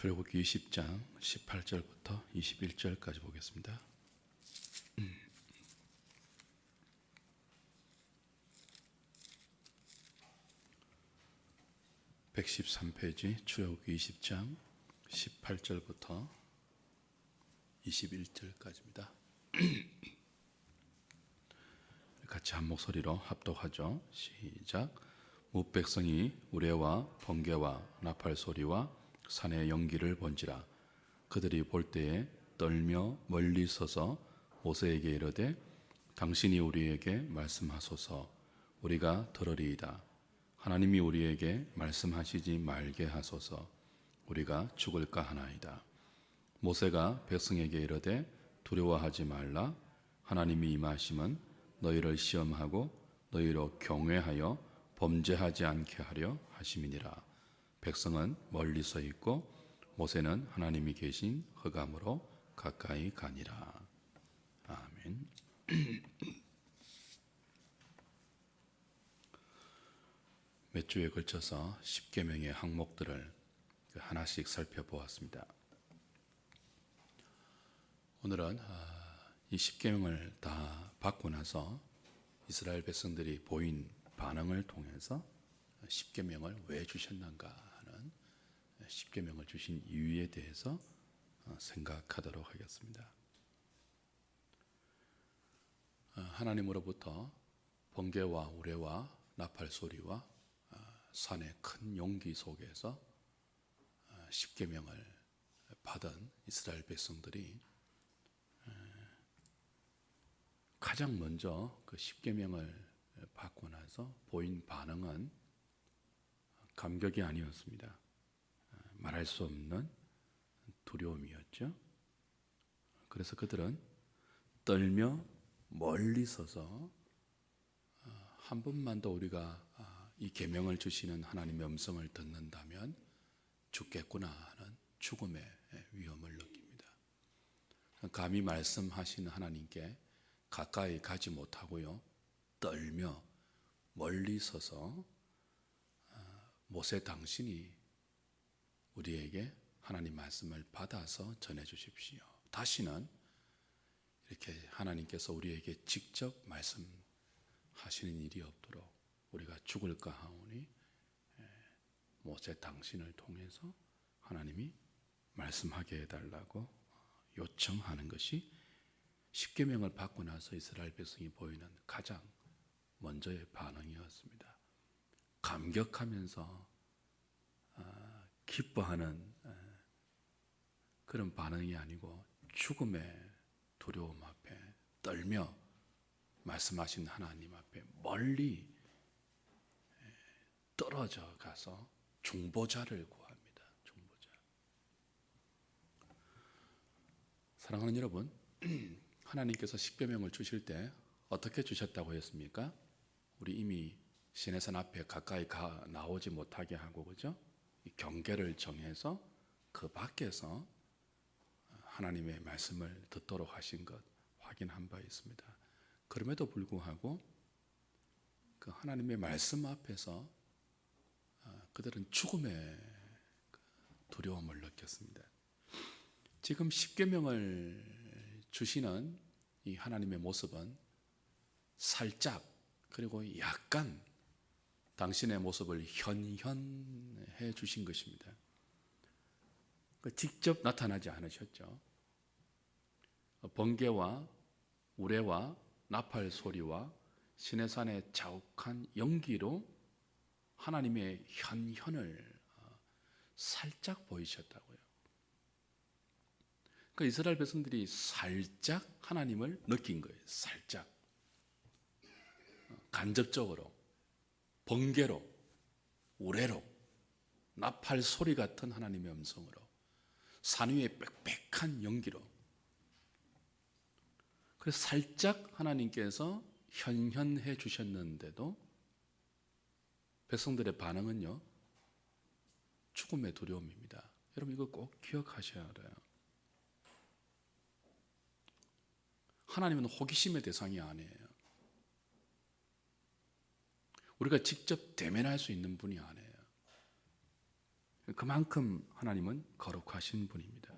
출애굽기 20장 18절부터 21절까지 보겠습니다. 113페이지 출애굽기 20장 18절부터 21절까지입니다. 같이 한 목소리로 합독하죠. 시작. 무백성이 우레와 번개와 나팔 소리와 산의 연기를 본지라. 그들이 볼 때에 떨며 멀리 서서 모세에게 이르되 당신이 우리에게 말씀하소서. 우리가 들으리이다. 하나님이 우리에게 말씀하시지 말게 하소서. 우리가 죽을까 하나이다. 모세가 백성에게 이르되 두려워하지 말라. 하나님이 임하심은 너희를 시험하고 너희로 경외하여 범죄하지 않게 하려 하심이니라. 백성은 멀리 서 있고 모세는 하나님이 계신 흑암으로 가까이 가니라. 아멘. 몇 주에 걸쳐서 10계명의 항목들을 하나씩 살펴보았습니다. 오늘은 이 10계명을 다 받고 나서 이스라엘 백성들이 보인 반응을 통해서 10계명을 왜 주셨는가 하는 10계명을 주신 이유에 대해서 생각하도록 하겠습니다. 하나님으로부터 번개와 우레와 나팔 소리와 산의 큰 용기 속에서 10계명을 받은 이스라엘 백성들이 가장 먼저 그 10계명을 받고 나서 보인 반응은 감격이 아니었습니다. 말할 수 없는 두려움이었죠. 그래서 그들은 떨며 멀리 서서 한 번만 더 우리가 이 계명을 주시는 하나님의 음성을 듣는다면 죽겠구나 하는 죽음의 위험을 느낍니다. 감히 말씀하시는 하나님께 가까이 가지 못하고요, 떨며 멀리 서서 모세 당신이 우리에게 하나님 말씀을 받아서 전해 주십시오. 다시는 이렇게 하나님께서 우리에게 직접 말씀하시는 일이 없도록 우리가 죽을까 하오니 모세 당신을 통해서 하나님이 말씀하게 해달라고 요청하는 것이 10계명을 받고 나서 이스라엘 백성이 보이는 가장 먼저의 반응이었습니다. 감격하면서 기뻐하는 그런 반응이 아니고 죽음의 두려움 앞에 떨며 말씀하신 하나님 앞에 멀리 떨어져 가서 중보자를 구합니다. 중보자. 사랑하는 여러분, 하나님께서 10계명을 주실 때 어떻게 주셨다고 했습니까? 우리 이미 시내산 앞에 가까이 나오지 못하게 하고, 그죠? 이 경계를 정해서 그 밖에서 하나님의 말씀을 듣도록 하신 것 확인한 바 있습니다. 그럼에도 불구하고 그 하나님의 말씀 앞에서 그들은 죽음의 두려움을 느꼈습니다. 지금 10계명을 주시는 이 하나님의 모습은 살짝 그리고 약간 당신의 모습을 현현해 주신 것입니다. 직접 나타나지 않으셨죠. 번개와 우레와 나팔 소리와 시내산의 자욱한 연기로 하나님의 현현을 살짝 보이셨다고요. 그러니까 이스라엘 백성들이 살짝 하나님을 느낀 거예요. 살짝. 간접적으로, 번개로, 우레로, 나팔 소리 같은 하나님의 음성으로, 산 위의 빽빽한 연기로. 그래서 살짝 하나님께서 현현해 주셨는데도 백성들의 반응은요, 죽음의 두려움입니다. 여러분 이거 꼭 기억하셔야 돼요. 하나님은 호기심의 대상이 아니에요. 우리가 직접 대면할 수 있는 분이 아니에요. 그만큼 하나님은 거룩하신 분입니다.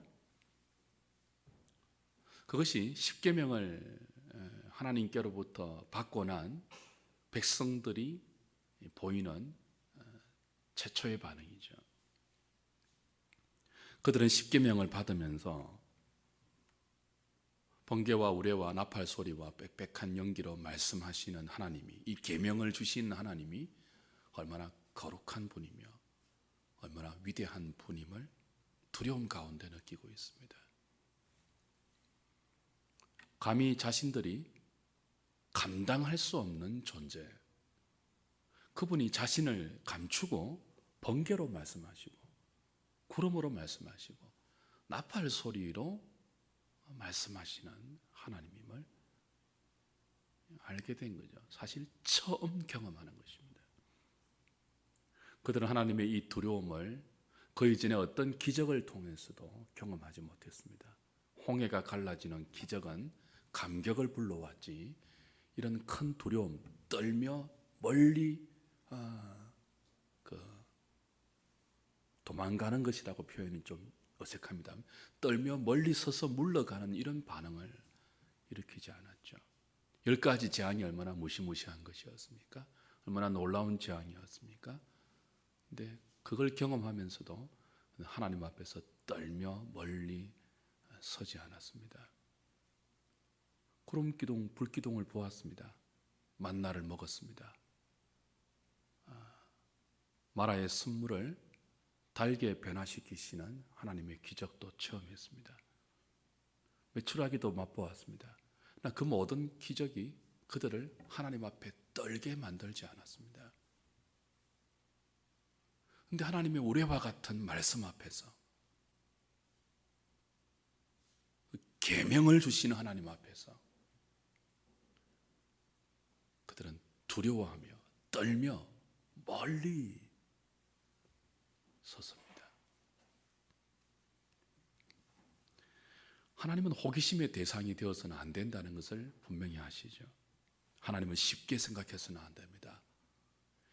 그것이 십계명을 하나님께로부터 받고 난 백성들이 보이는 최초의 반응이죠. 그들은 십계명을 받으면서 번개와 우레와 나팔 소리와 빽빽한 연기로 말씀하시는 하나님이, 이 계명을 주신 하나님이 얼마나 거룩한 분이며 얼마나 위대한 분임을 두려움 가운데 느끼고 있습니다. 감히 자신들이 감당할 수 없는 존재, 그분이 자신을 감추고 번개로 말씀하시고 구름으로 말씀하시고 나팔 소리로 말씀하시는 하나님임을 알게 된 거죠. 사실 처음 경험하는 것입니다. 그들은 하나님의 이 두려움을 그 이전에 어떤 기적을 통해서도 경험하지 못했습니다. 홍해가 갈라지는 기적은 감격을 불러왔지, 이런 큰 두려움, 떨며 멀리 도망가는 것이라고 표현이 좀 어색합니다. 떨며 멀리 서서 물러가는 이런 반응을 일으키지 않았죠. 10가지 재앙이 얼마나 무시무시한 것이었습니까? 얼마나 놀라운 재앙이었습니까? 근데 그걸 경험하면서도 하나님 앞에서 떨며 멀리 서지 않았습니다. 구름기둥, 불기둥을 보았습니다. 만나를 먹었습니다. 마라의 쓴물을 달게 변화시키시는 하나님의 기적도 체험했습니다. 메추라기도 맛보았습니다. 그 모든 기적이 그들을 하나님 앞에 떨게 만들지 않았습니다. 그런데 하나님의 우레와 같은 말씀 앞에서, 계명을 주시는 하나님 앞에서 그들은 두려워하며 떨며 멀리 섰습니다. 하나님은 호기심의 대상이 되어서는 안 된다는 것을 분명히 아시죠. 하나님은 쉽게 생각해서는 안 됩니다.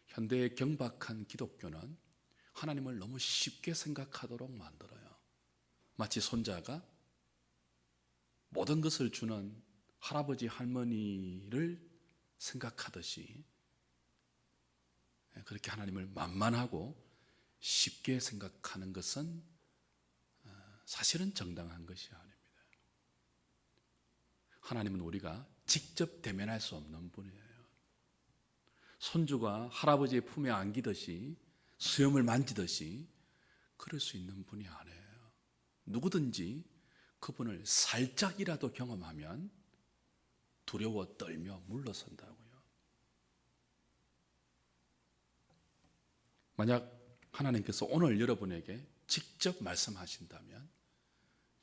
현대의 경박한 기독교는 하나님을 너무 쉽게 생각하도록 만들어요. 마치 손자가 모든 것을 주는 할아버지 할머니를 생각하듯이 그렇게 하나님을 만만하고 쉽게 생각하는 것은 사실은 정당한 것이 아닙니다. 하나님은 우리가 직접 대면할 수 없는 분이에요. 손주가 할아버지의 품에 안기듯이, 수염을 만지듯이 그럴 수 있는 분이 아니에요. 누구든지 그분을 살짝이라도 경험하면 두려워 떨며 물러선다고요. 만약 하나님께서 오늘 여러분에게 직접 말씀하신다면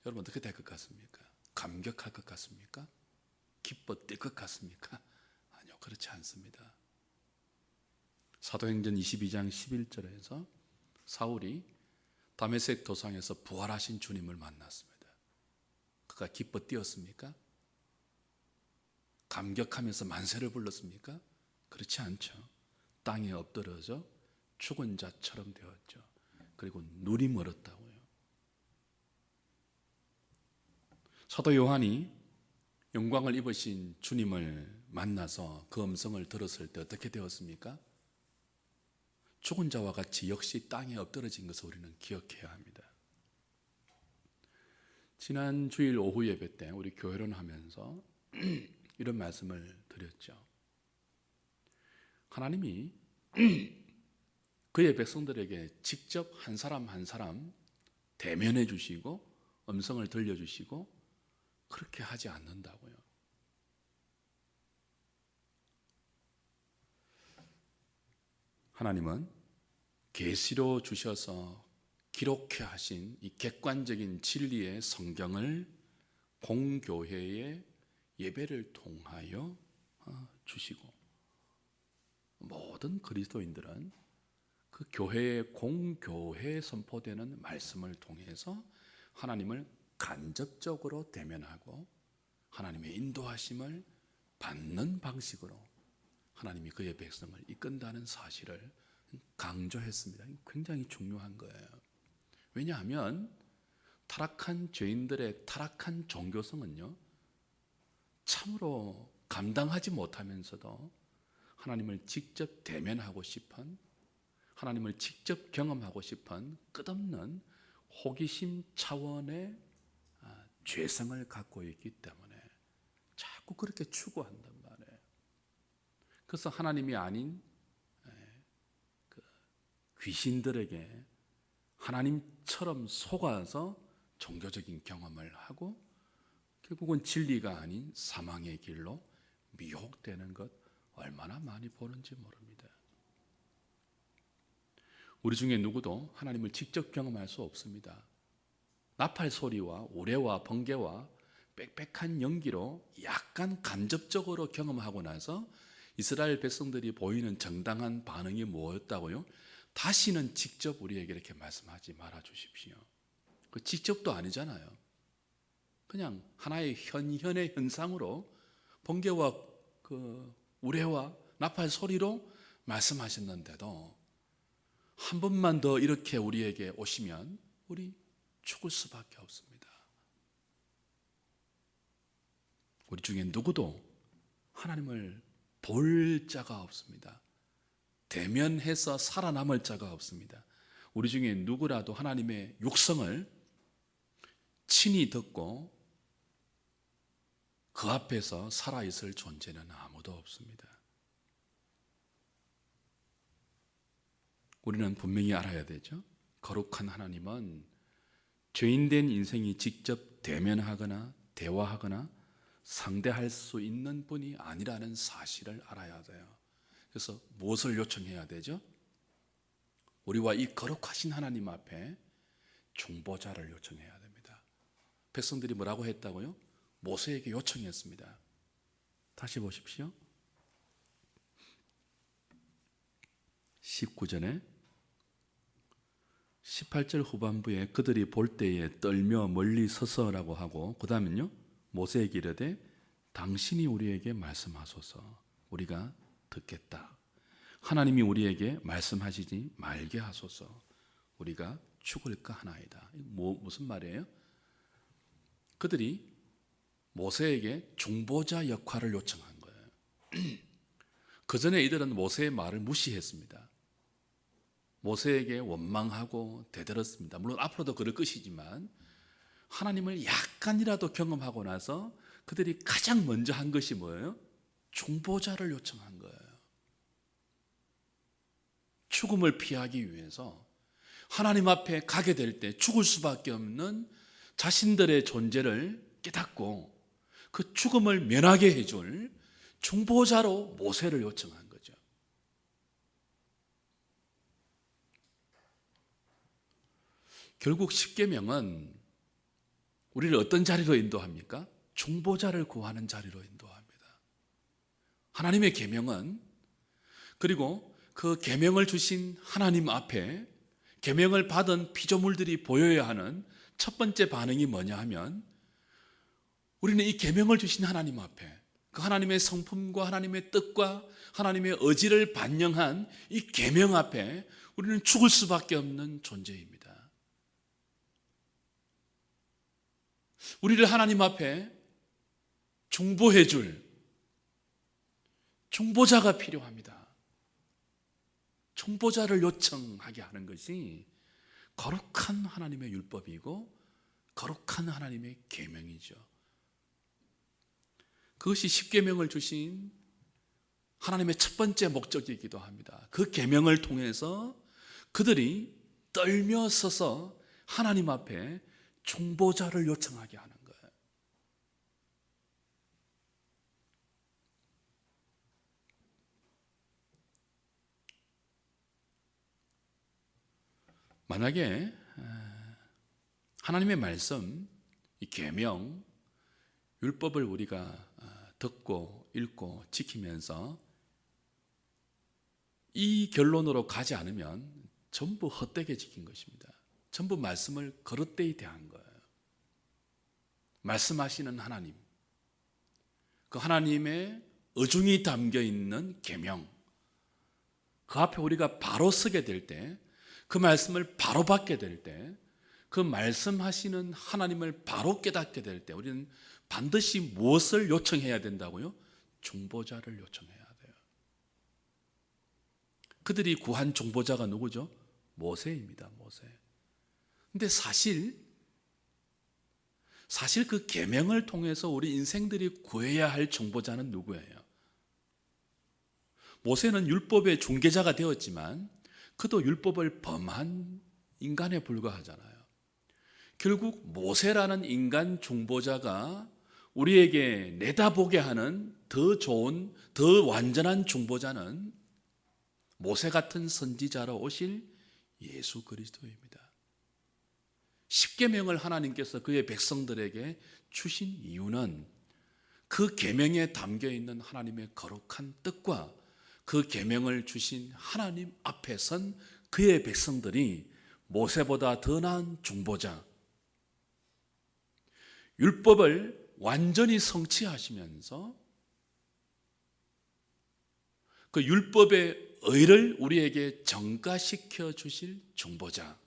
여러분 어떻게 될 것 같습니까? 감격할 것 같습니까? 기뻐 뛸 것 같습니까? 아니요, 그렇지 않습니다. 사도행전 22장 11절에서 사울이 다메섹 도상에서 부활하신 주님을 만났습니다. 그가 기뻐 뛰었습니까? 감격하면서 만세를 불렀습니까? 그렇지 않죠. 땅에 엎드려져 죽은 자처럼 되었죠. 그리고 눈이 멀었다고요. 사도 요한이 영광을 입으신 주님을 만나서 그 음성을 들었을 때 어떻게 되었습니까? 죽은 자와 같이 역시 땅에 엎드러진 것을 우리는 기억해야 합니다. 지난 주일 오후 예배 때 우리 교회론 하면서 이런 말씀을 드렸죠. 하나님이 그의 백성들에게 직접 한 사람 한 사람 대면해 주시고 음성을 들려주시고 그렇게 하지 않는다고요. 하나님은 계시로 주셔서 기록해 하신 이 객관적인 진리의 성경을 공교회의 예배를 통하여 주시고, 모든 그리스도인들은 그 교회의 공교회에 선포되는 말씀을 통해서 하나님을 간접적으로 대면하고 하나님의 인도하심을 받는 방식으로 하나님이 그의 백성을 이끈다는 사실을 강조했습니다. 굉장히 중요한 거예요. 왜냐하면 타락한 죄인들의 타락한 종교성은요, 참으로 감당하지 못하면서도 하나님을 직접 대면하고 싶은, 하나님을 직접 경험하고 싶은 끝없는 호기심 차원의 죄성을 갖고 있기 때문에 자꾸 그렇게 추구한단 말이에요. 그래서 하나님이 아닌 귀신들에게 하나님처럼 속아서 종교적인 경험을 하고 결국은 진리가 아닌 사망의 길로 미혹되는 것 얼마나 많이 보는지 모릅니다. 우리 중에 누구도 하나님을 직접 경험할 수 없습니다. 나팔 소리와 우레와 번개와 빽빽한 연기로 약간 간접적으로 경험하고 나서 이스라엘 백성들이 보이는 정당한 반응이 뭐였다고요? 다시는 직접 우리에게 이렇게 말씀하지 말아 주십시오. 그 직접도 아니잖아요. 그냥 하나의 현현의 현상으로 번개와 그 우레와 나팔 소리로 말씀하셨는데도 한 번만 더 이렇게 우리에게 오시면 우리 죽을 수밖에 없습니다. 우리 중에 누구도 하나님을 볼 자가 없습니다. 대면해서 살아남을 자가 없습니다. 우리 중에 누구라도 하나님의 육성을 친히 듣고 그 앞에서 살아있을 존재는 아무도 없습니다. 우리는 분명히 알아야 되죠. 거룩한 하나님은 죄인된 인생이 직접 대면하거나 대화하거나 상대할 수 있는 분이 아니라는 사실을 알아야 돼요. 그래서 무엇을 요청해야 되죠? 우리와 이 거룩하신 하나님 앞에 중보자를 요청해야 됩니다. 백성들이 뭐라고 했다고요? 모세에게 요청했습니다. 다시 보십시오. 19절에 18절 후반부에 그들이 볼 때에 떨며 멀리 서서라고 하고 그 다음은요, 모세에게 이르되 당신이 우리에게 말씀하소서 우리가 듣겠다. 하나님이 우리에게 말씀하시지 말게 하소서 우리가 죽을까 하나이다. 무슨 말이에요? 그들이 모세에게 중보자 역할을 요청한 거예요. 그 전에 이들은 모세의 말을 무시했습니다. 모세에게 원망하고 대들었습니다. 물론 앞으로도 그럴 것이지만 하나님을 약간이라도 경험하고 나서 그들이 가장 먼저 한 것이 뭐예요? 중보자를 요청한 거예요. 죽음을 피하기 위해서 하나님 앞에 가게 될 때 죽을 수밖에 없는 자신들의 존재를 깨닫고 그 죽음을 면하게 해줄 중보자로 모세를 요청한 거죠. 결국 십계명은 우리를 어떤 자리로 인도합니까? 중보자를 구하는 자리로 인도합니다. 하나님의 계명은, 그리고 그 계명을 주신 하나님 앞에 계명을 받은 피조물들이 보여야 하는 첫 번째 반응이 뭐냐 하면, 우리는 이 계명을 주신 하나님 앞에 그 하나님의 성품과 하나님의 뜻과 하나님의 의지를 반영한 이 계명 앞에 우리는 죽을 수밖에 없는 존재입니다. 우리를 하나님 앞에 중보해 줄 중보자가 필요합니다. 중보자를 요청하게 하는 것이 거룩한 하나님의 율법이고 거룩한 하나님의 계명이죠. 그것이 십계명을 주신 하나님의 첫 번째 목적이기도 합니다. 그 계명을 통해서 그들이 떨며 서서 하나님 앞에 중보자를 요청하게 하는 거예요. 만약에 하나님의 말씀, 이 계명, 율법을 우리가 듣고 읽고 지키면서 이 결론으로 가지 않으면 전부 헛되게 지킨 것입니다. 전부 말씀을 거릇되이 대한 거예요. 말씀하시는 하나님, 그 하나님의 의중이 담겨 있는 계명, 그 앞에 우리가 바로 서게 될 때, 그 말씀을 바로 받게 될 때 그 말씀하시는 하나님을 바로 깨닫게 될 때 우리는 반드시 무엇을 요청해야 된다고요? 중보자를 요청해야 돼요. 그들이 구한 중보자가 누구죠? 모세입니다. 모세. 근데 사실 그 계명을 통해서 우리 인생들이 구해야 할 중보자는 누구예요? 모세는 율법의 중개자가 되었지만 그도 율법을 범한 인간에 불과하잖아요. 결국 모세라는 인간 중보자가 우리에게 내다보게 하는 더 좋은, 더 완전한 중보자는 모세 같은 선지자로 오실 예수 그리스도입니다. 십계명을 하나님께서 그의 백성들에게 주신 이유는 그 계명에 담겨 있는 하나님의 거룩한 뜻과 그 계명을 주신 하나님 앞에 선 그의 백성들이 모세보다 더 나은 중보자, 율법을 완전히 성취하시면서 그 율법의 의를 우리에게 전가시켜 주실 중보자.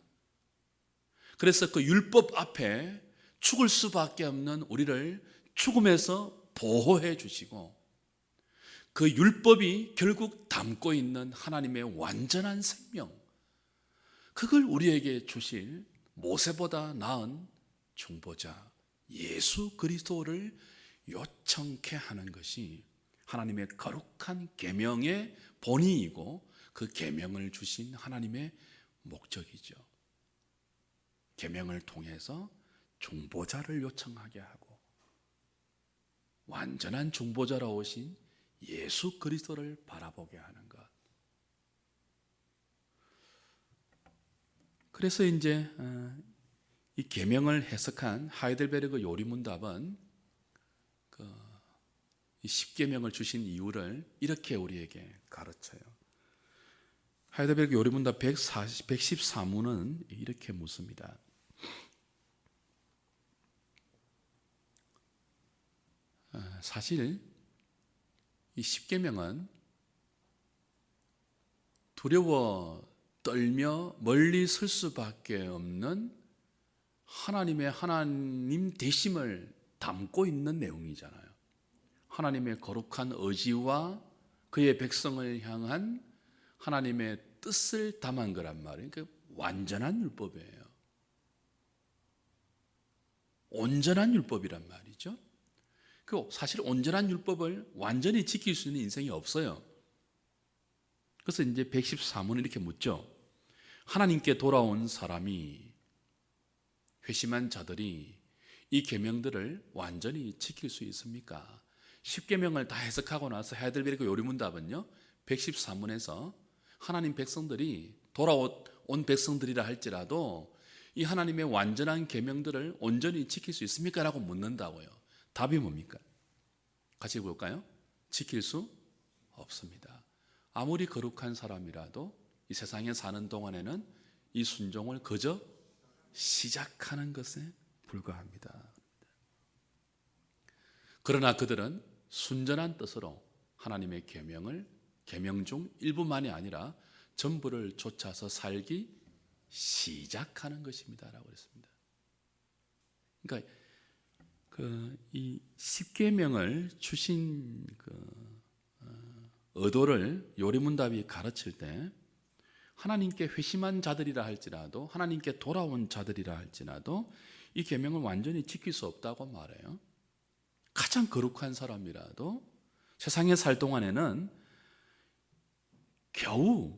그래서 그 율법 앞에 죽을 수밖에 없는 우리를 죽음에서 보호해 주시고 그 율법이 결국 담고 있는 하나님의 완전한 생명, 그걸 우리에게 주실 모세보다 나은 중보자 예수 그리스도를 요청케 하는 것이 하나님의 거룩한 계명의 본의이고 그 계명을 주신 하나님의 목적이죠. 계명을 통해서 중보자를 요청하게 하고 완전한 중보자로 오신 예수 그리스도를 바라보게 하는 것. 그래서 이제 이 계명을 해석한 하이델베르그 요리문답은 이 십계명을 주신 이유를 이렇게 우리에게 가르쳐요. 하이델베르그 요리문답 114문은 이렇게 묻습니다. 사실 이 십계명은 두려워 떨며 멀리 설 수밖에 없는 하나님 되심을 담고 있는 내용이잖아요. 하나님의 거룩한 의지와 그의 백성을 향한 하나님의 뜻을 담은 거란 말이에요. 그러니까 완전한 율법이에요. 온전한 율법이란 말이죠. 그 사실 온전한 율법을 완전히 지킬 수 있는 인생이 없어요. 그래서 이제 114문은 이렇게 묻죠. 하나님께 돌아온 사람이, 회심한 자들이 이 계명들을 완전히 지킬 수 있습니까? 10계명을 다 해석하고 나서 하이델베르크 요리문답은요 114문에서 하나님 백성들이 돌아온 백성들이라 할지라도 이 하나님의 완전한 계명들을 온전히 지킬 수 있습니까? 라고 묻는다고요. 답이 뭡니까? 같이 볼까요? 지킬 수 없습니다. 아무리 거룩한 사람이라도 이 세상에 사는 동안에는 이 순종을 그저 시작하는 것에 불과합니다. 그러나 그들은 순전한 뜻으로 하나님의 계명 중 일부만이 아니라 전부를 쫓아서 살기 시작하는 것입니다라고 했습니다. 그러니까 이 십계명을 주신 의도를 요리문답이 가르칠 때 하나님께 회심한 자들이라 할지라도 하나님께 돌아온 자들이라 할지라도 이 계명을 완전히 지킬 수 없다고 말해요. 가장 거룩한 사람이라도 세상에 살 동안에는 겨우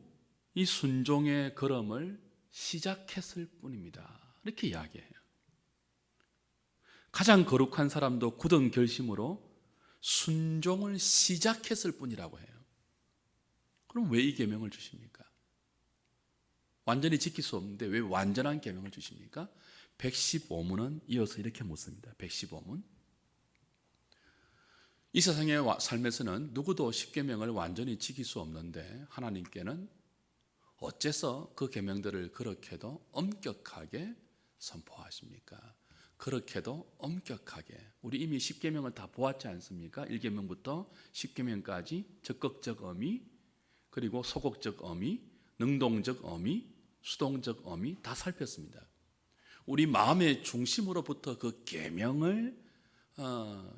이 순종의 걸음을 시작했을 뿐입니다. 이렇게 이야기해요. 가장 거룩한 사람도 굳은 결심으로 순종을 시작했을 뿐이라고 해요. 그럼 왜 이 계명을 주십니까? 완전히 지킬 수 없는데 왜 완전한 계명을 주십니까? 115문은 이어서 이렇게 묻습니다. 115문. 이 세상의 삶에서는 누구도 십계명을 완전히 지킬 수 없는데 하나님께는 어째서 그 계명들을 그렇게도 엄격하게 선포하십니까? 그렇게도 엄격하게. 우리 이미 십계명을 다 보았지 않습니까? 1계명부터 10계명까지 적극적 의미, 그리고 소극적 의미, 능동적 의미, 수동적 의미 다 살폈습니다. 우리 마음의 중심으로부터 그 계명을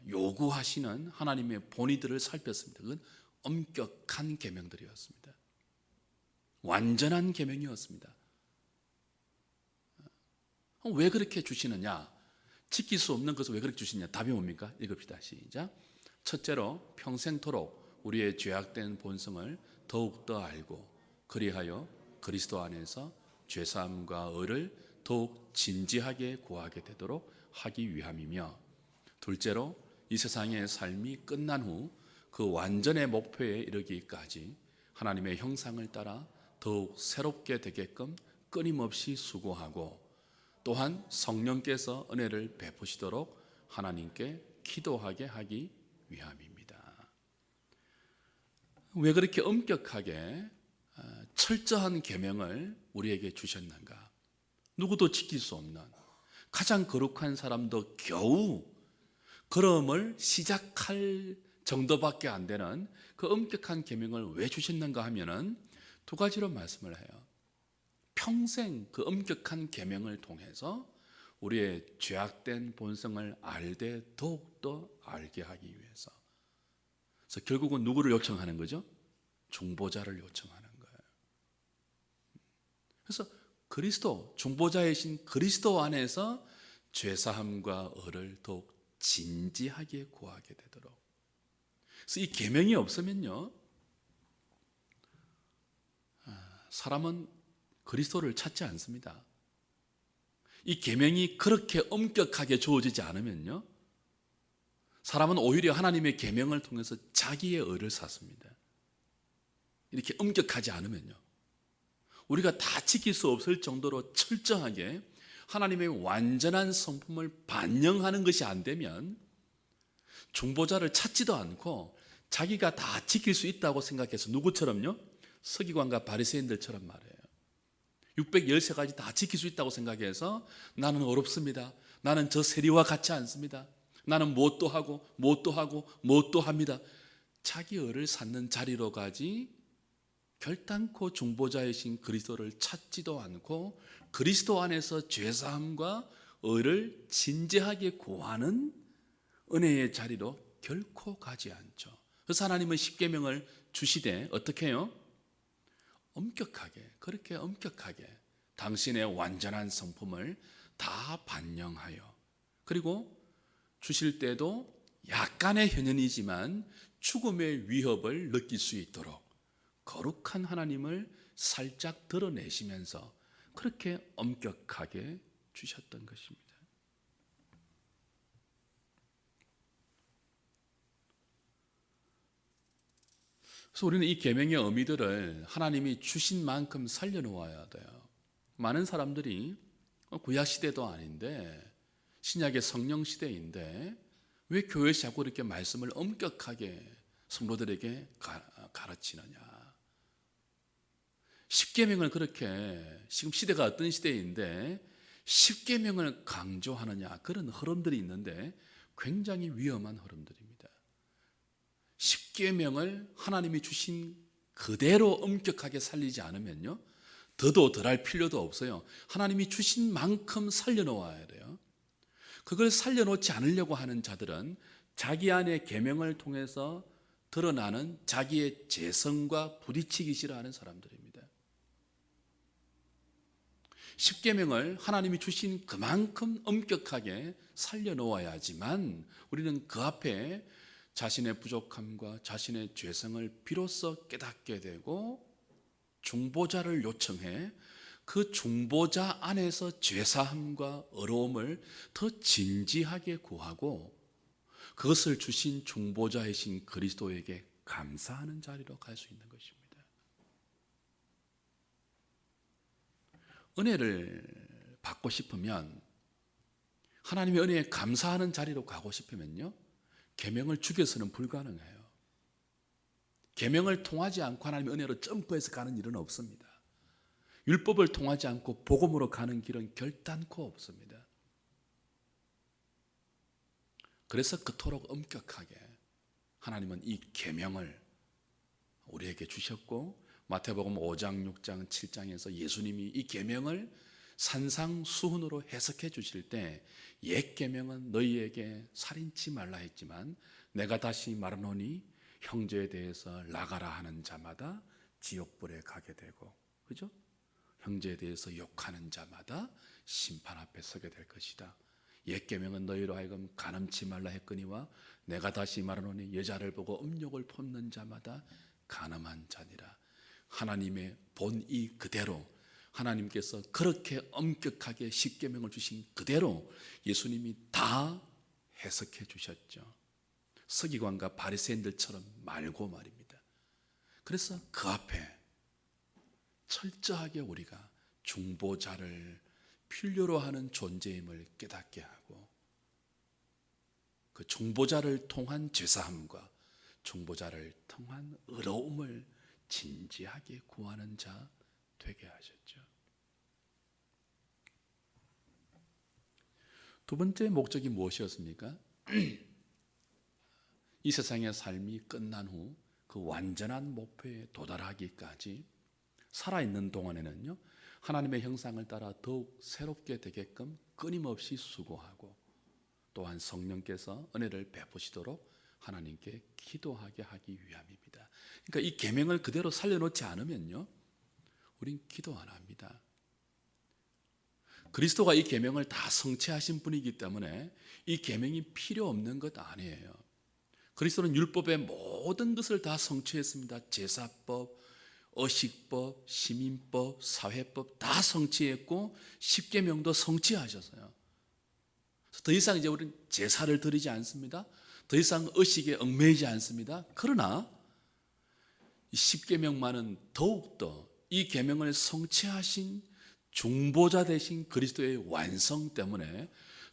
요구하시는 하나님의 본의들을 살폈습니다. 그건 엄격한 계명들이었습니다. 완전한 계명이었습니다. 왜 그렇게 주시느냐? 지킬 수 없는 것을 왜 그렇게 주시느냐? 답이 뭡니까? 읽읍시다. 시작. 첫째로 평생토록 우리의 죄악된 본성을 더욱더 알고 그리하여 그리스도 안에서 죄사함과 의를 더욱 진지하게 구하게 되도록 하기 위함이며, 둘째로 이 세상의 삶이 끝난 후 그 완전의 목표에 이르기까지 하나님의 형상을 따라 더욱 새롭게 되게끔 끊임없이 수고하고, 또한 성령께서 은혜를 베푸시도록 하나님께 기도하게 하기 위함입니다. 왜 그렇게 엄격하게 철저한 계명을 우리에게 주셨는가? 누구도 지킬 수 없는 가장 거룩한 사람도 겨우 걸음을 시작할 정도밖에 안 되는 그 엄격한 계명을 왜 주셨는가 하면은 두 가지로 말씀을 해요. 평생 그 엄격한 계명을 통해서 우리의 죄악된 본성을 알되 더욱더 알게 하기 위해서. 그래서 결국은 누구를 요청하는 거죠? 중보자를 요청하는 거예요. 그래서 그리스도, 중보자이신 그리스도 안에서 죄사함과 의를 더욱 진지하게 구하게 되도록. 그래서 이 계명이 없으면요, 사람은 그리스도를 찾지 않습니다. 이 계명이 그렇게 엄격하게 주어지지 않으면요, 사람은 오히려 하나님의 계명을 통해서 자기의 의를 찾습니다. 이렇게 엄격하지 않으면요, 우리가 다 지킬 수 없을 정도로 철저하게 하나님의 완전한 성품을 반영하는 것이 안 되면 중보자를 찾지도 않고 자기가 다 지킬 수 있다고 생각해서, 누구처럼요? 서기관과 바리새인들처럼 말해요. 613가지 다 지킬 수 있다고 생각해서 나는 어렵습니다. 나는 저 세리와 같지 않습니다. 나는 무엇도 하고 무엇도 하고 무엇도 합니다. 자기 의를 찾는 자리로 가지 결단코 중보자이신 그리스도를 찾지도 않고 그리스도 안에서 죄사함과 의를 진지하게 구하는 은혜의 자리로 결코 가지 않죠. 그래서 하나님은 십계명을 주시되 어떻게 해요? 엄격하게, 그렇게 엄격하게 당신의 완전한 성품을 다 반영하여, 그리고 주실 때도 약간의 현현이지만 죽음의 위협을 느낄 수 있도록 거룩한 하나님을 살짝 드러내시면서 그렇게 엄격하게 주셨던 것입니다. 그래서 우리는 이 계명의 의미들을 하나님이 주신 만큼 살려놓아야 돼요. 많은 사람들이 구약 시대도 아닌데 신약의 성령 시대인데 왜 교회에서 자꾸 이렇게 말씀을 엄격하게 성도들에게 가르치느냐? 십계명을 그렇게, 지금 시대가 어떤 시대인데 십계명을 강조하느냐, 그런 흐름들이 있는데 굉장히 위험한 흐름들입니다. 십계명을 하나님이 주신 그대로 엄격하게 살리지 않으면요, 더도 덜할 필요도 없어요. 하나님이 주신 만큼 살려놓아야 돼요. 그걸 살려놓지 않으려고 하는 자들은 자기 안에 계명을 통해서 드러나는 자기의 재성과 부딪히기 싫어하는 사람들입니다. 십계명을 하나님이 주신 그만큼 엄격하게 살려놓아야지만 우리는 그 앞에 자신의 부족함과 자신의 죄성을 비로소 깨닫게 되고 중보자를 요청해 그 중보자 안에서 죄사함과 의로움을 더 진지하게 구하고 그것을 주신 중보자이신 그리스도에게 감사하는 자리로 갈 수 있는 것입니다. 은혜를 받고 싶으면, 하나님의 은혜에 감사하는 자리로 가고 싶으면요, 계명을 죽여서는 불가능해요. 계명을 통하지 않고 하나님의 은혜로 점프해서 가는 일은 없습니다. 율법을 통하지 않고 복음으로 가는 길은 결단코 없습니다. 그래서 그토록 엄격하게 하나님은 이 계명을 우리에게 주셨고, 마태복음 5장, 6장, 7장에서 예수님이 이 계명을 산상수훈으로 해석해 주실 때 옛 계명은 너희에게 살인치 말라 했지만 내가 다시 말하노니 형제에 대해서 나가라 하는 자마다 지옥불에 가게 되고, 그죠? 형제에 대해서 욕하는 자마다 심판 앞에 서게 될 것이다. 옛 계명은 너희로 하여금 간음치 말라 했거니와 내가 다시 말하노니 여자를 보고 음욕을 품는 자마다 간음한 자니라. 하나님의 본이 그대로, 하나님께서 그렇게 엄격하게 십계명을 주신 그대로 예수님이 다 해석해 주셨죠. 서기관과 바리새인들처럼 말고 말입니다. 그래서 그 앞에 철저하게 우리가 중보자를 필요로 하는 존재임을 깨닫게 하고, 그 중보자를 통한 죄사함과 중보자를 통한 의로움을 진지하게 구하는 자 되게 하셨죠. 두 번째 목적이 무엇이었습니까? 이 세상의 삶이 끝난 후 그 완전한 목표에 도달하기까지 살아있는 동안에는요, 하나님의 형상을 따라 더욱 새롭게 되게끔 끊임없이 수고하고, 또한 성령께서 은혜를 베푸시도록 하나님께 기도하게 하기 위함입니다. 그러니까 이 계명을 그대로 살려놓지 않으면요, 우린 기도 안 합니다. 그리스도가 이 계명을 다 성취하신 분이기 때문에 이 계명이 필요 없는 것 아니에요. 그리스도는 율법의 모든 것을 다 성취했습니다. 제사법, 어식법, 시민법, 사회법 다 성취했고 십계명도 성취하셨어요. 더 이상 이제 우리는 제사를 드리지 않습니다. 더 이상 의식에 얽매이지 않습니다. 그러나 이 십계명만은 더욱더 이 계명을 성취하신 중보자 되신 그리스도의 완성 때문에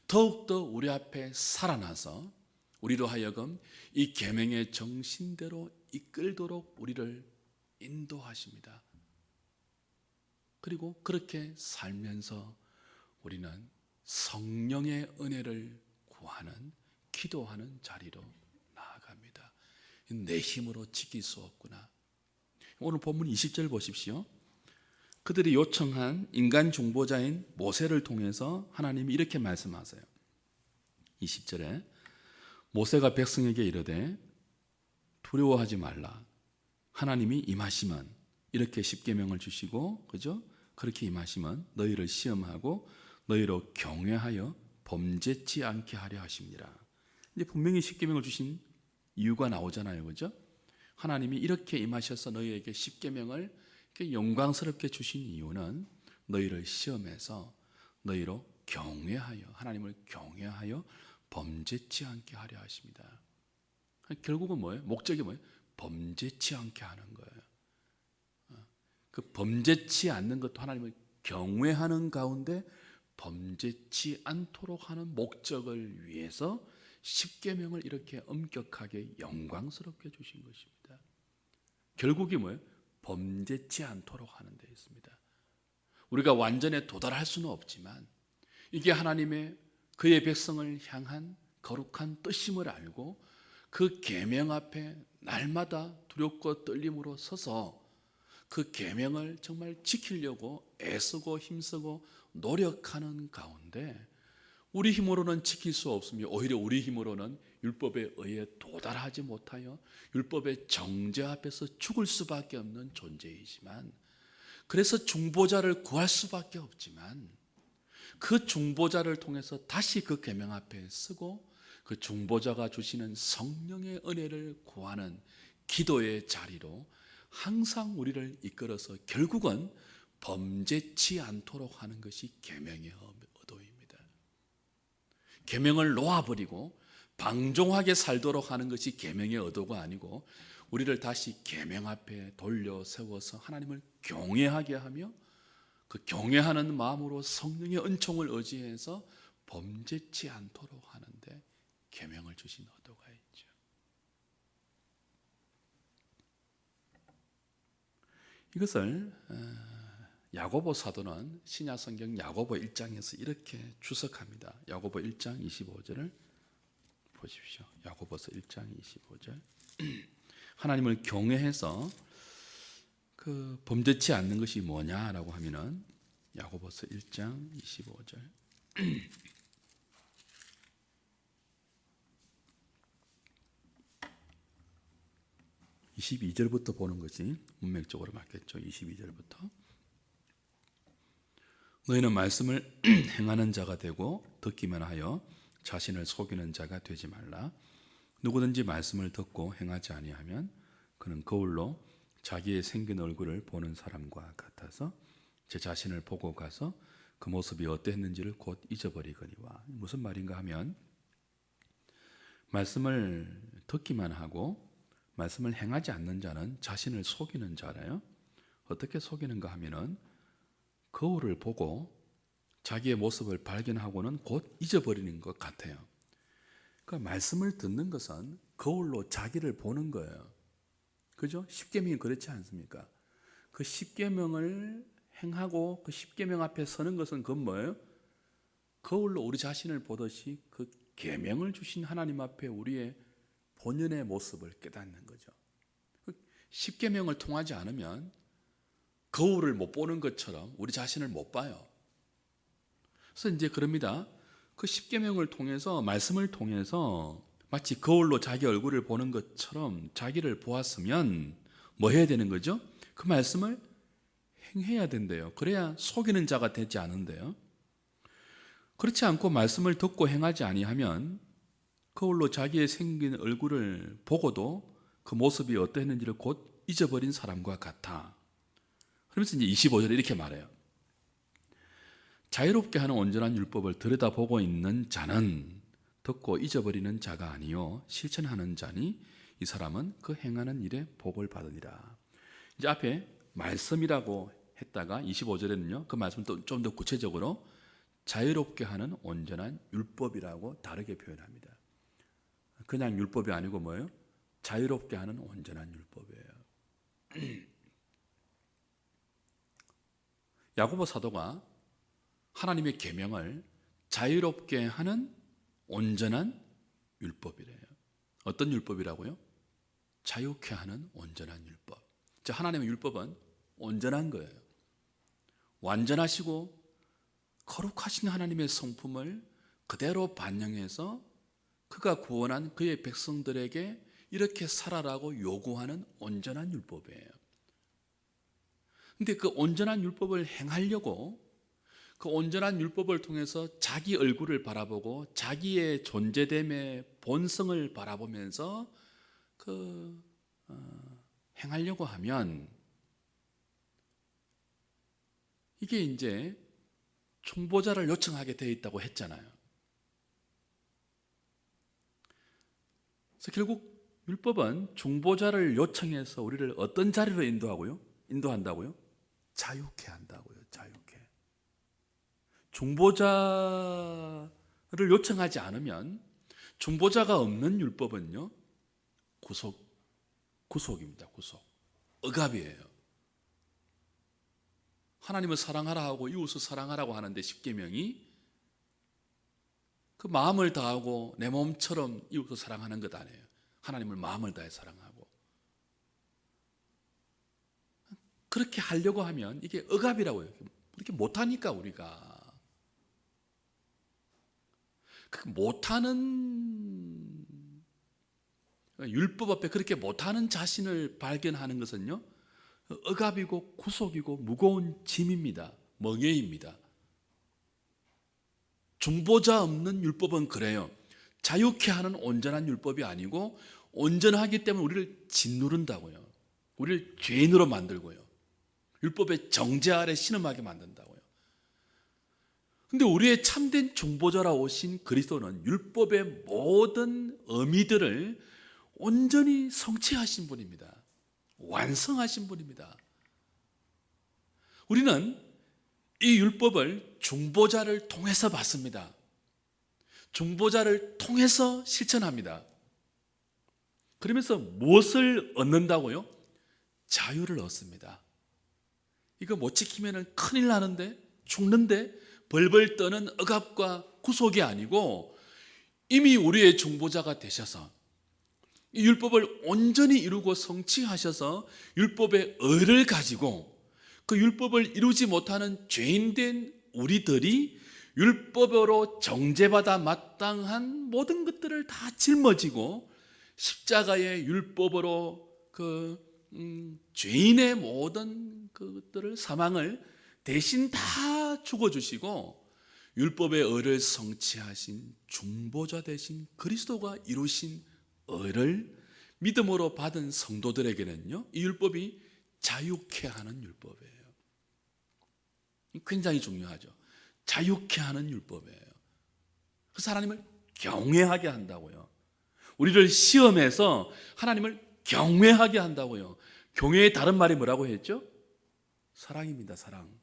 더욱더 우리 앞에 살아나서 우리로 하여금 이 계명의 정신대로 이끌도록 우리를 인도하십니다. 그리고 그렇게 살면서 우리는 성령의 은혜를 구하는, 기도하는 자리로 나아갑니다. 내 힘으로 지킬 수 없구나. 오늘 본문 20절 보십시오. 그들이 요청한 인간 중보자인 모세를 통해서 하나님이 이렇게 말씀하세요. 20절에 모세가 백성에게 이르되 두려워하지 말라. 하나님이 임하시면, 이렇게 십계명을 주시고, 그죠? 그렇게 임하시면 너희를 시험하고 너희로 경외하여 범죄치 않게 하려 하십니다. 이제 분명히 십계명을 주신 이유가 나오잖아요, 그죠? 하나님이 이렇게 임하셔서 너희에게 십계명을 이렇게 영광스럽게 주신 이유는 너희를 시험해서 너희로 경외하여, 하나님을 경외하여 범죄치 않게 하려 하십니다. 결국은 뭐예요? 목적이 뭐예요? 범죄치 않게 하는 거예요. 그 범죄치 않는 것도 하나님을 경외하는 가운데 범죄치 않도록 하는 목적을 위해서 십계명을 이렇게 엄격하게 영광스럽게 주신 것입니다. 결국이 뭐예요? 범죄치 않도록 하는 데 있습니다. 우리가 완전에 도달할 수는 없지만 이게 하나님의 그의 백성을 향한 거룩한 뜻임을 알고 그 계명 앞에 날마다 두렵고 떨림으로 서서 그 계명을 정말 지키려고 애쓰고 힘쓰고 노력하는 가운데 우리 힘으로는 지킬 수 없으며 오히려 우리 힘으로는 율법에 의해 도달하지 못하여 율법의 정죄 앞에서 죽을 수밖에 없는 존재이지만, 그래서 중보자를 구할 수밖에 없지만 그 중보자를 통해서 다시 그 계명 앞에 서고 그 중보자가 주시는 성령의 은혜를 구하는 기도의 자리로 항상 우리를 이끌어서 결국은 범죄치 않도록 하는 것이 계명의 의도입니다. 계명을 놓아버리고 방종하게 살도록 하는 것이 계명의 의도가 아니고, 우리를 다시 계명 앞에 돌려 세워서 하나님을 경외하게 하며 그 경외하는 마음으로 성령의 은총을 의지해서 범죄치 않도록 하는데 계명을 주신 의도가 있죠. 이것을 야고보 사도는 신약 성경 야고보 1장에서 이렇게 주석합니다. 야고보 1장 25절을 보십시오. 야고보서 1장 25절. 하나님을 경외해서 그 범죄치 않는 것이 뭐냐라고 하면은 야고보서 1장 25절. 22절부터 보는 것이 문맥적으로 맞겠죠. 22절부터. 너희는 말씀을 행하는 자가 되고 듣기만 하여 자신을 속이는 자가 되지 말라. 누구든지 말씀을 듣고 행하지 아니하면 그는 거울로 자기의 생긴 얼굴을 보는 사람과 같아서 제 자신을 보고 가서 그 모습이 어땠는지를 곧 잊어버리거니와. 무슨 말인가 하면 말씀을 듣기만 하고 말씀을 행하지 않는 자는 자신을 속이는 자라요. 어떻게 속이는가 하면은 거울을 보고 자기의 모습을 발견하고는 곧 잊어버리는 것 같아요. 그러니까 말씀을 듣는 것은 거울로 자기를 보는 거예요. 그죠? 십계명이 그렇지 않습니까? 그 십계명을 행하고 그 십계명 앞에 서는 것은 그건 뭐예요? 거울로 우리 자신을 보듯이 그 계명을 주신 하나님 앞에 우리의 본연의 모습을 깨닫는 거죠. 십계명을 통하지 않으면 거울을 못 보는 것처럼 우리 자신을 못 봐요. 그래서 이제 그럽니다. 그 십계명을 통해서, 말씀을 통해서 마치 거울로 자기 얼굴을 보는 것처럼 자기를 보았으면 뭐 해야 되는 거죠? 그 말씀을 행해야 된대요. 그래야 속이는 자가 되지 않은데요. 그렇지 않고 말씀을 듣고 행하지 아니하면 거울로 자기의 생긴 얼굴을 보고도 그 모습이 어땠는지를 곧 잊어버린 사람과 같아. 그러면서 이제 25절에 이렇게 말해요. 자유롭게 하는 온전한 율법을 들여다보고 있는 자는 듣고 잊어버리는 자가 아니요 실천하는 자니 이 사람은 그 행하는 일에 복을 받으리라. 이제 앞에 말씀이라고 했다가 25절에는요 그 말씀을 또 좀 더 구체적으로 자유롭게 하는 온전한 율법이라고 다르게 표현합니다. 그냥 율법이 아니고 뭐예요? 자유롭게 하는 온전한 율법이에요. 야고보 사도가 하나님의 계명을 자유롭게 하는 온전한 율법이래요. 어떤 율법이라고요? 자유케 하는 온전한 율법. 하나님의 율법은 온전한 거예요. 완전하시고 거룩하신 하나님의 성품을 그대로 반영해서 그가 구원한 그의 백성들에게 이렇게 살아라고 요구하는 온전한 율법이에요. 근데 그 온전한 율법을 행하려고 그 온전한 율법을 통해서 자기 얼굴을 바라보고 자기의 존재됨의 본성을 바라보면서 행하려고 하면 이게 이제 중보자를 요청하게 되어 있다고 했잖아요. 그래서 결국 율법은 중보자를 요청해서 우리를 어떤 자리로 인도한다고요? 자유케 한다고요. 자유케. 중보자를 요청하지 않으면 중보자가 없는 율법은요 구속입니다. 구속. 억압이에요. 하나님을 사랑하라 하고 이웃을 사랑하라고 하는데 십계명이 그 마음을 다하고 내 몸처럼 이웃을 사랑하는 것 아니에요. 하나님을 마음을 다해 사랑하고. 그렇게 하려고 하면 이게 억압이라고요. 그렇게 못하니까 우리가. 못하는 율법 앞에 그렇게 못하는 자신을 발견하는 것은요 억압이고 구속이고 무거운 짐입니다. 멍에입니다. 중보자 없는 율법은 그래요. 자유케 하는 온전한 율법이 아니고 온전하기 때문에 우리를 짓누른다고요. 우리를 죄인으로 만들고요. 율법의 정죄 아래 신음하게 만든다고요. 근데 우리의 참된 중보자라 오신 그리스도는 율법의 모든 의미들을 온전히 성취하신 분입니다. 완성하신 분입니다. 우리는 이 율법을 중보자를 통해서 받습니다. 중보자를 통해서 실천합니다. 그러면서 무엇을 얻는다고요? 자유를 얻습니다. 이거 못 지키면 큰일 나는데, 죽는데, 벌벌 떠는 억압과 구속이 아니고 이미 우리의 중보자가 되셔서 이 율법을 온전히 이루고 성취하셔서 율법의 의를 가지고 그 율법을 이루지 못하는 죄인된 우리들이 율법으로 정죄받아 마땅한 모든 것들을 다 짊어지고 십자가의 율법으로 죄인의 모든 그것들을 사망을 대신 다 죽어주시고 율법의 의를 성취하신 중보자 되신 그리스도가 이루신 의를 믿음으로 받은 성도들에게는요, 이 율법이 자유케 하는 율법이에요. 굉장히 중요하죠. 자유케 하는 율법이에요. 그래서 하나님을 경외하게 한다고요. 우리를 시험해서 하나님을 경외하게 한다고요. 경외의 다른 말이 뭐라고 했죠? 사랑입니다. 사랑.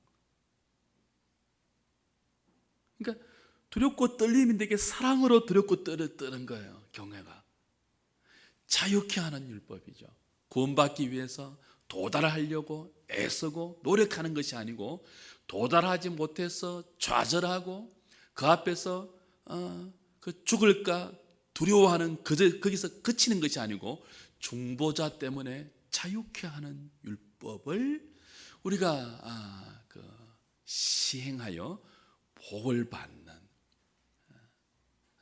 그러니까 두렵고 떨림인데 이게 사랑으로 두렵고 떨는 거예요. 경외가 자유케 하는 율법이죠. 구원받기 위해서 도달하려고 애쓰고 노력하는 것이 아니고, 도달하지 못해서 좌절하고 그 앞에서 죽을까 두려워하는 거기서 그치는 것이 아니고, 중보자 때문에 자유케 하는 율법을 우리가 시행하여 복을 받는,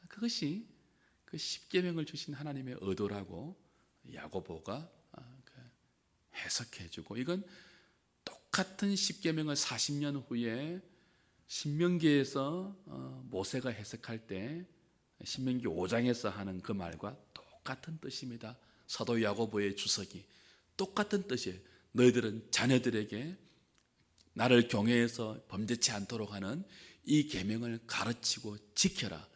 그것이 그 십계명을 주신 하나님의 의도라고 야고보가 해석해주고, 이건 똑같은 십계명을 40년 후에 신명기에서 모세가 해석할 때 신명기 5장에서 하는 그 말과 똑같은 뜻입니다. 사도 야고보의 주석이 똑같은 뜻이에요. 너희들은 자녀들에게 나를 경외해서 범죄치 않도록 하는 이 계명을 가르치고 지켜라.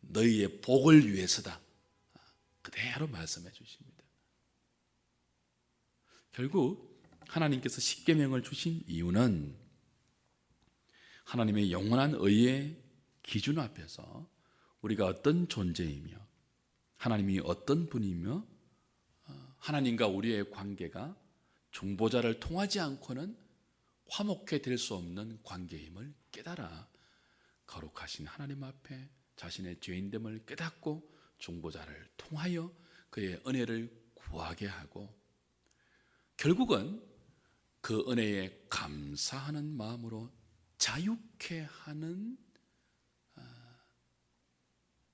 너희의 복을 위해서다. 그대로 말씀해 주십니다. 결국 하나님께서 십계명을 주신 이유는 하나님의 영원한 의의 기준 앞에서 우리가 어떤 존재이며 하나님이 어떤 분이며 하나님과 우리의 관계가 중보자를 통하지 않고는 화목해 될 수 없는 관계임을 깨달아 거룩하신 하나님 앞에 자신의 죄인됨을 깨닫고 중보자를 통하여 그의 은혜를 구하게 하고, 결국은 그 은혜에 감사하는 마음으로 자유케 하는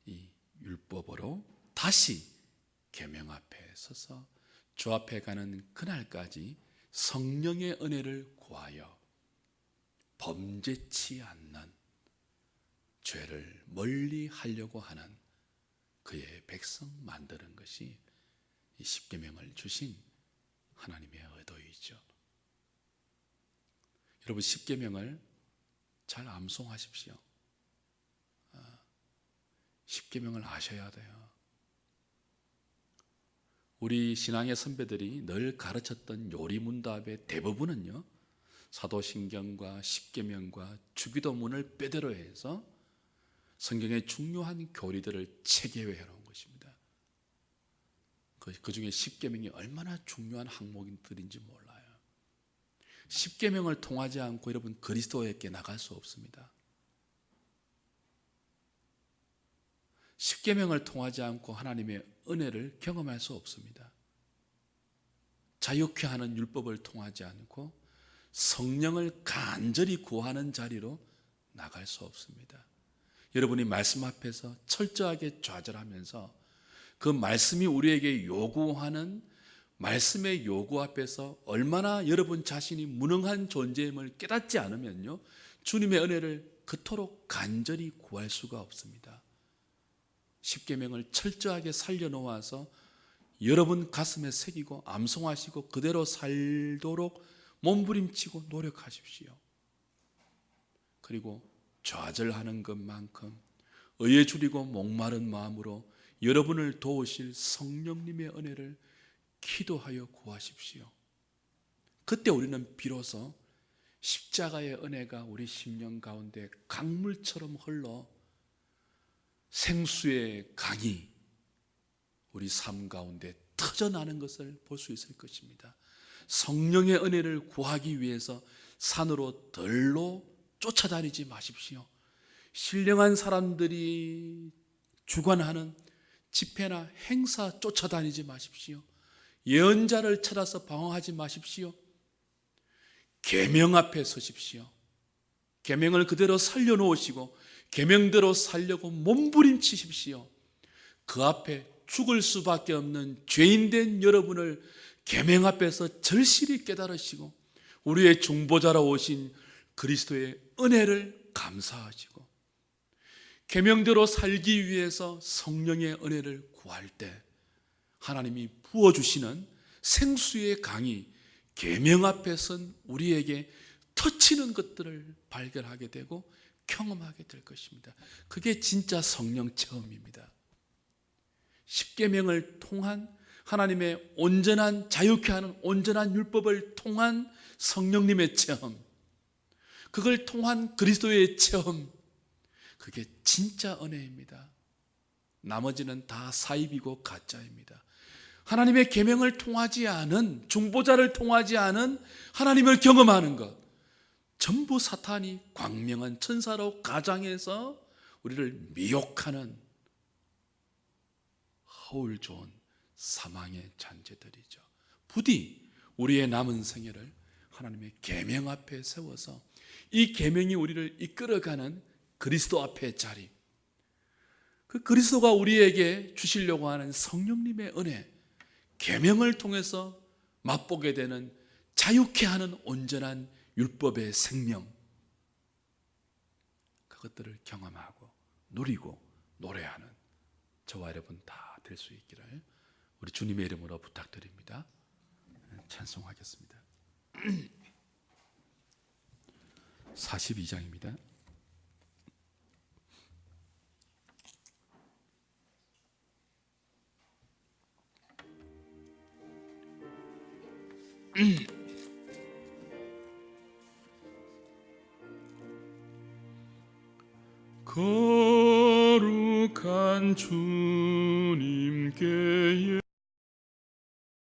이 율법으로 다시 계명 앞에 서서 주 앞에 가는 그날까지 성령의 은혜를 구하여 범죄치 않는, 죄를 멀리 하려고 하는 그의 백성 만드는 것이 이 십계명을 주신 하나님의 의도이죠. 여러분, 십계명을 잘 암송하십시오. 십계명을 아셔야 돼요. 우리 신앙의 선배들이 늘 가르쳤던 요리문답의 대부분은요, 사도신경과 십계명과 주기도문을 빼대로 해서 성경의 중요한 교리들을 체계화해 놓은 것입니다. 그 중에 십계명이 얼마나 중요한 항목들인지 몰라요. 십계명을 통하지 않고 여러분 그리스도에게 나갈 수 없습니다. 십계명을 통하지 않고 하나님의 은혜를 경험할 수 없습니다. 자유케 하는 율법을 통하지 않고 성령을 간절히 구하는 자리로 나갈 수 없습니다. 여러분이 말씀 앞에서 철저하게 좌절하면서 그 말씀이 우리에게 요구하는 말씀의 요구 앞에서 얼마나 여러분 자신이 무능한 존재임을 깨닫지 않으면요, 주님의 은혜를 그토록 간절히 구할 수가 없습니다. 십계명을 철저하게 살려놓아서 여러분 가슴에 새기고 암송하시고 그대로 살도록 몸부림치고 노력하십시오. 그리고 좌절하는 것만큼 의에 줄이고 목마른 마음으로 여러분을 도우실 성령님의 은혜를 기도하여 구하십시오. 그때 우리는 비로소 십자가의 은혜가 우리 심령 가운데 강물처럼 흘러 생수의 강이 우리 삶 가운데 터져나는 것을 볼 수 있을 것입니다. 성령의 은혜를 구하기 위해서 산으로 들로 쫓아다니지 마십시오. 신령한 사람들이 주관하는 집회나 행사 쫓아다니지 마십시오. 예언자를 찾아서 방황하지 마십시오. 계명 앞에 서십시오. 계명을 그대로 살려놓으시고 계명대로 살려고 몸부림치십시오. 그 앞에 죽을 수밖에 없는 죄인된 여러분을 계명 앞에서 절실히 깨달으시고 우리의 중보자로 오신 그리스도의 은혜를 감사하시고 계명대로 살기 위해서 성령의 은혜를 구할 때 하나님이 부어주시는 생수의 강이 계명 앞에 선 우리에게 터치는 것들을 발견하게 되고 경험하게 될 것입니다. 그게 진짜 성령 체험입니다. 십계명을 통한 하나님의 온전한 자유케 하는 온전한 율법을 통한 성령님의 체험, 그걸 통한 그리스도의 체험, 그게 진짜 은혜입니다. 나머지는 다 사입이고 가짜입니다. 하나님의 계명을 통하지 않은, 중보자를 통하지 않은 하나님을 경험하는 것, 전부 사탄이 광명한 천사로 가장해서 우리를 미혹하는 허울 좋은 사망의 잔재들이죠. 부디 우리의 남은 생애를 하나님의 계명 앞에 세워서 이 계명이 우리를 이끌어가는 그리스도 앞의 자리, 그 그리스도가 우리에게 주시려고 하는 성령님의 은혜, 계명을 통해서 맛보게 되는 자유케 하는 온전한 율법의 생명, 그것들을 경험하고 누리고 노래하는 저와 여러분 다 될 수 있기를 우리 주님의 이름으로 부탁드립니다. 찬송하겠습니다. 42장입니다. 거룩한 주님께